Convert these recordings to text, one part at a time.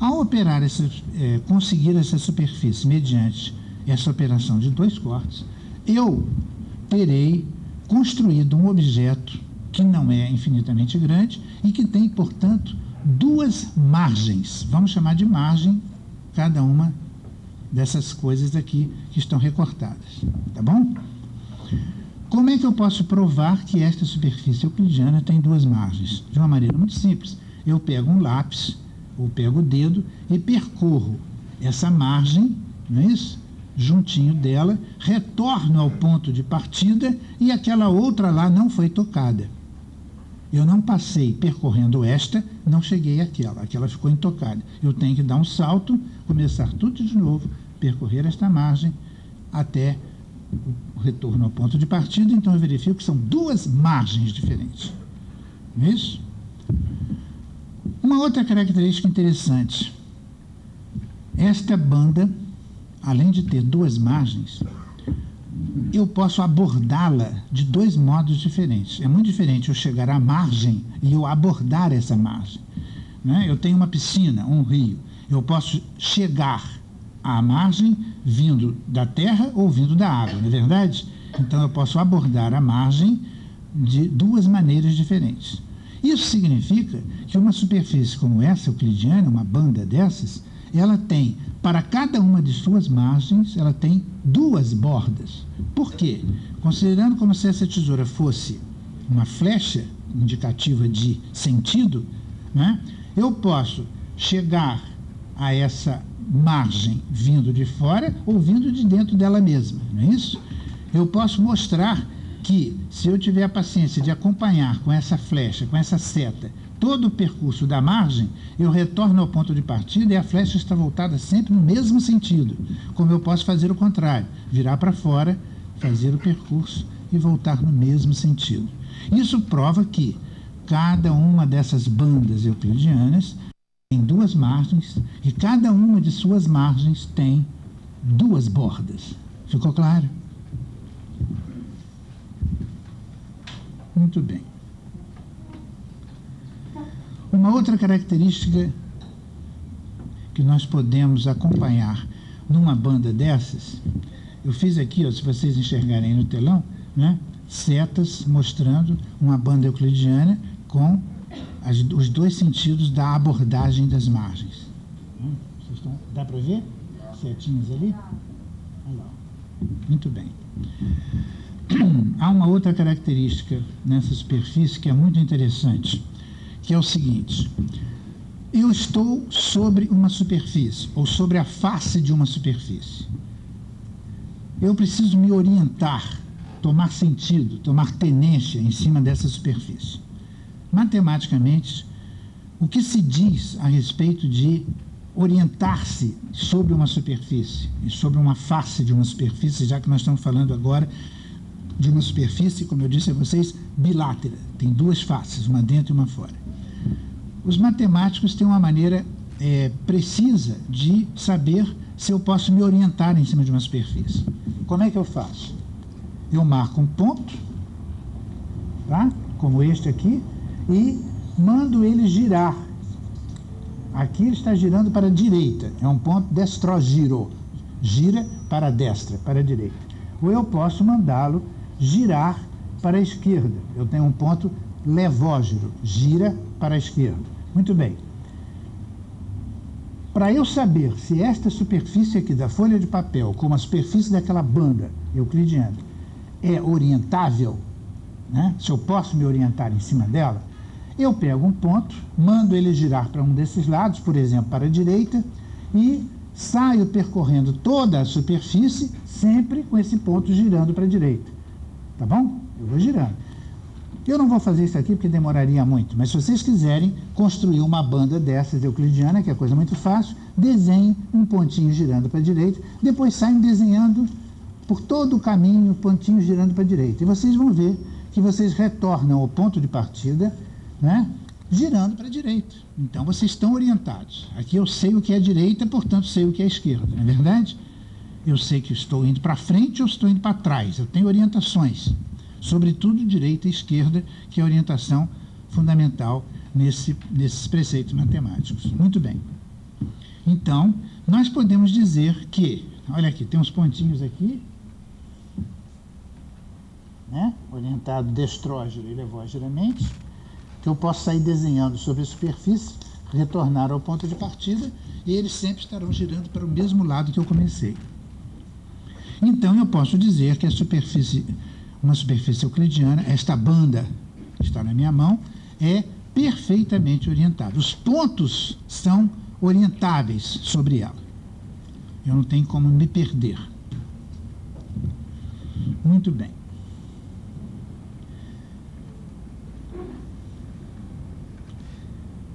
Ao operar conseguir essa superfície mediante essa operação de 2 cortes, eu terei construído um objeto que não é infinitamente grande e que tem, portanto, 2 margens. Vamos chamar de margem cada uma dessas coisas aqui que estão recortadas. Tá bom? Como é que eu posso provar que esta superfície euclidiana tem 2 margens? De uma maneira muito simples. Eu pego um lápis, ou pego o dedo e percorro essa margem, não é isso? Juntinho dela, retorno ao ponto de partida e aquela outra lá não foi tocada. Eu não passei percorrendo esta, não cheguei àquela, aquela ficou intocada. Eu tenho que dar um salto, começar tudo de novo, percorrer esta margem até o retorno ao ponto de partida, então eu verifico que são 2 margens diferentes. Não é isso? Uma outra característica interessante, esta banda, além de ter 2 margens, eu posso abordá-la de 2 modos diferentes. É muito diferente eu chegar à margem e eu abordar essa margem, né? Eu tenho uma piscina, um rio, eu posso chegar à margem vindo da terra ou vindo da água, não é verdade? Então eu posso abordar a margem de 2 maneiras diferentes. Isso significa que uma superfície como essa euclidiana, uma banda dessas, ela tem, para cada uma de suas margens, ela tem 2 bordas. Por quê? Considerando como se essa tesoura fosse uma flecha indicativa de sentido, né, eu posso chegar a essa margem vindo de fora ou vindo de dentro dela mesma, não é isso? Eu posso mostrar que, se eu tiver a paciência de acompanhar com essa flecha, com essa seta, todo o percurso da margem, eu retorno ao ponto de partida e a flecha está voltada sempre no mesmo sentido. Como eu posso fazer o contrário, virar para fora, fazer o percurso e voltar no mesmo sentido. Isso prova que cada uma dessas bandas euclidianas tem 2 margens e cada uma de suas margens tem 2 bordas. Ficou claro? Muito bem. Uma outra característica que nós podemos acompanhar numa banda dessas, eu fiz aqui, ó, se vocês enxergarem no telão, né, setas mostrando uma banda euclidiana com os 2 sentidos da abordagem das margens. Dá para ver? Setinhas ali? Olha lá. Muito bem. Há uma outra característica nessa superfície que é muito interessante, que é o seguinte: eu estou sobre uma superfície, ou sobre a face de uma superfície. Eu preciso me orientar, tomar sentido, tomar tenência em cima dessa superfície. Matematicamente, o que se diz a respeito de orientar-se sobre uma superfície, e sobre uma face de uma superfície, já que nós estamos falando agora de uma superfície, como eu disse a vocês, bilátera, tem 2 faces, uma dentro e uma fora. Os matemáticos têm uma maneira precisa de saber se eu posso me orientar em cima de uma superfície. Como é que eu faço? Eu marco um ponto, tá? Como este aqui, e mando ele girar. Aqui ele está girando para a direita, é um ponto destrogiro, gira para a destra, para a direita. Ou eu posso mandá-lo girar para a esquerda. Eu tenho um ponto levógiro, gira para a esquerda. Muito bem. Para eu saber se esta superfície aqui da folha de papel, como a superfície daquela banda euclidiana, é orientável, né? Se eu posso me orientar em cima dela, eu pego um ponto, mando ele girar para um desses lados, por exemplo, para a direita, e saio percorrendo toda a superfície, sempre com esse ponto girando para a direita. Tá bom? Eu vou girando. Eu não vou fazer isso aqui porque demoraria muito, mas se vocês quiserem construir uma banda dessas euclidiana, que é coisa muito fácil, desenhem um pontinho girando para a direita, depois saem desenhando por todo o caminho, pontinho girando para a direita. E vocês vão ver que vocês retornam ao ponto de partida, né, girando para a direita. Então vocês estão orientados. Aqui eu sei o que é direita, portanto sei o que é esquerda, não é verdade? Eu sei que estou indo para frente ou estou indo para trás. Eu tenho orientações, sobretudo direita e esquerda, que é a orientação fundamental nesses preceitos matemáticos. Muito bem. Então, nós podemos dizer que, olha aqui, tem uns pontinhos aqui, né? Orientado destrógero e levógeramente, que eu posso sair desenhando sobre a superfície, retornar ao ponto de partida, e eles sempre estarão girando para o mesmo lado que eu comecei. Então, eu posso dizer que uma superfície euclidiana, esta banda que está na minha mão, é perfeitamente orientada. Os pontos são orientáveis sobre ela. Eu não tenho como me perder. Muito bem.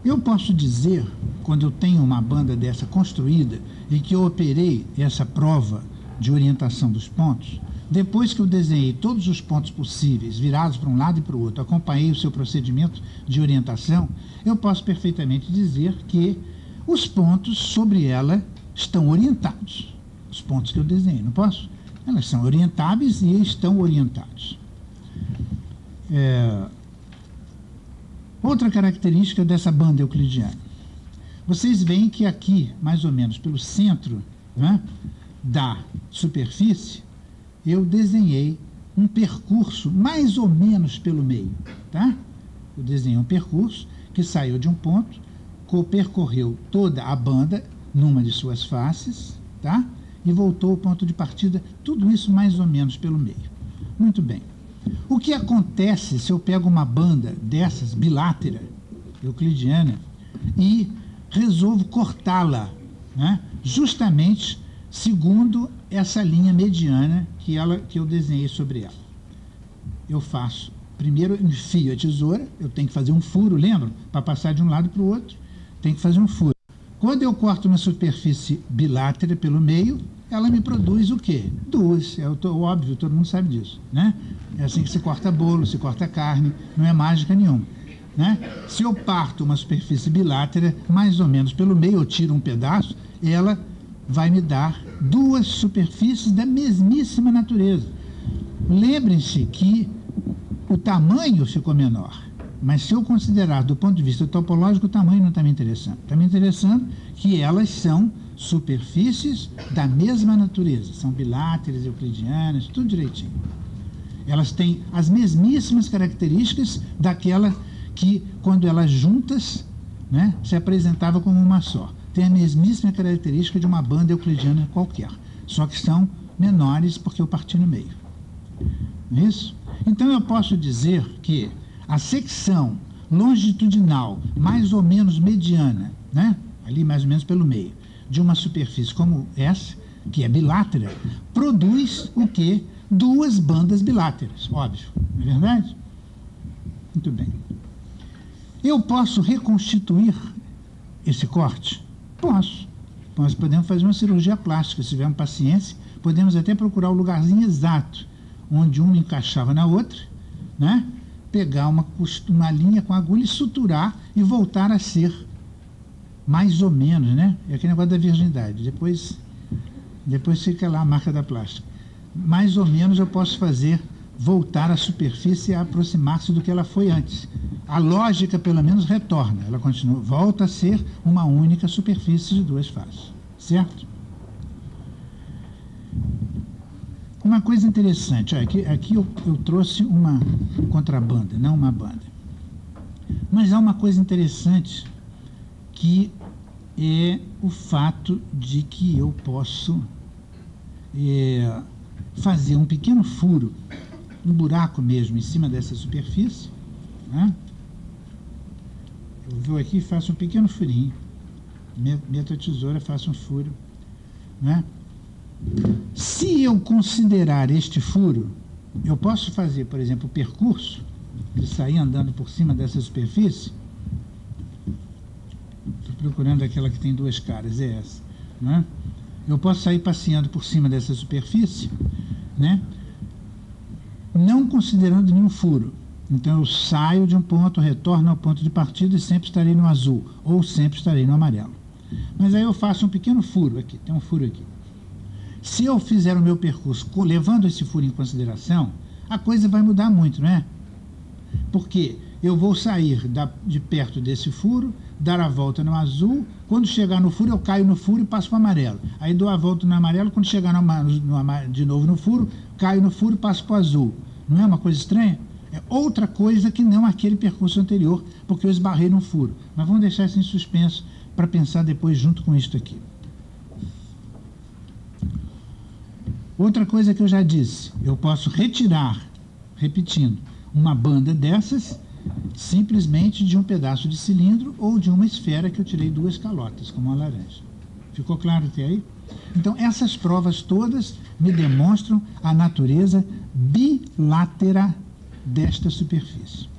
Eu posso dizer, quando eu tenho uma banda dessa construída e que eu operei essa prova de orientação dos pontos, depois que eu desenhei todos os pontos possíveis, virados para um lado e para o outro, acompanhei o seu procedimento de orientação, eu posso perfeitamente dizer que os pontos sobre ela estão orientados. Os pontos que eu desenhei, não posso? Elas são orientáveis e estão orientados. Outra característica dessa banda euclidiana. Vocês veem que aqui, mais ou menos pelo centro, né, da superfície, eu desenhei um percurso mais ou menos pelo meio. Tá? Eu desenhei um percurso que saiu de um ponto, percorreu toda a banda numa de suas faces, tá? E voltou ao ponto de partida, tudo isso mais ou menos pelo meio. Muito bem. O que acontece se eu pego uma banda dessas, bilátera, euclidiana, e resolvo cortá-la, né? Justamente segundo essa linha mediana que eu desenhei sobre ela? Eu faço, primeiro enfio a tesoura, eu tenho que fazer um furo, lembram? Para passar de um lado para o outro, tem que fazer um furo. Quando eu corto uma superfície bilátera pelo meio, ela me produz o quê? Duas. Óbvio, todo mundo sabe disso, né? É assim que se corta bolo, se corta carne, não é mágica nenhuma, né? Se eu parto uma superfície bilátera, mais ou menos pelo meio, eu tiro um pedaço, ela vai me dar duas superfícies da mesmíssima natureza. Lembrem-se que o tamanho ficou menor. Mas se eu considerar do ponto de vista topológico, o tamanho não está me interessando. Está me interessando que elas são superfícies da mesma natureza. São biláteras, euclidianas, tudo direitinho. Elas têm as mesmíssimas características daquela que, quando elas juntas, né, se apresentava como uma só. Tem a mesmíssima característica de uma banda euclidiana qualquer. Só que são menores porque eu parti no meio. Não é isso? Então eu posso dizer que a secção longitudinal, mais ou menos mediana, né? Ali mais ou menos pelo meio, de uma superfície como essa, que é bilátera, produz o quê? Duas bandas biláteras, óbvio, não é verdade? Muito bem. Eu posso reconstituir esse corte? Posso. Nós podemos fazer uma cirurgia plástica, se tivermos paciência, podemos até procurar o lugarzinho exato, onde uma encaixava na outra, né? Pegar uma linha com agulha e suturar e voltar a ser mais ou menos, né? É aquele negócio da virgindade. Depois fica lá a marca da plástica. Mais ou menos eu posso fazer voltar a superfície a aproximar-se do que ela foi antes. A lógica, pelo menos, retorna. Ela continua, volta a ser uma única superfície de duas faces. Certo? Uma coisa interessante, aqui eu trouxe uma contrabanda, não uma banda. Mas há uma coisa interessante que é o fato de que eu posso fazer um pequeno furo, um buraco mesmo, em cima dessa superfície, né? Eu vou aqui e faço um pequeno furinho, meto a tesoura, faço um furo, né? Se eu considerar este furo, eu posso fazer, por exemplo, o percurso de sair andando por cima dessa superfície. Estou procurando aquela que tem duas caras, é essa, né? Eu posso sair passeando por cima dessa superfície, né? Não considerando nenhum furo. Então eu saio de um ponto, retorno ao ponto de partida e sempre estarei no azul, ou sempre estarei no amarelo. Mas aí eu faço um pequeno furo aqui, tem um furo aqui. Se eu fizer o meu percurso levando esse furo em consideração, a coisa vai mudar muito, não é? Porque eu vou sair de perto desse furo, dar a volta no azul, Quando chegar no furo, eu caio no furo e passo para o amarelo. Aí dou a volta no amarelo, quando chegar de novo no furo, caio no furo e passo para o azul. Não é uma coisa estranha? É outra coisa que não aquele percurso anterior, porque eu esbarrei no furo. Mas vamos deixar isso em suspenso para pensar depois junto com isso aqui. Outra coisa que eu já disse, eu posso retirar, repetindo, uma banda dessas simplesmente de um pedaço de cilindro ou de uma esfera que eu tirei 2 calotas, como a laranja. Ficou claro até aí? Então, essas provas todas me demonstram a natureza bilátera desta superfície.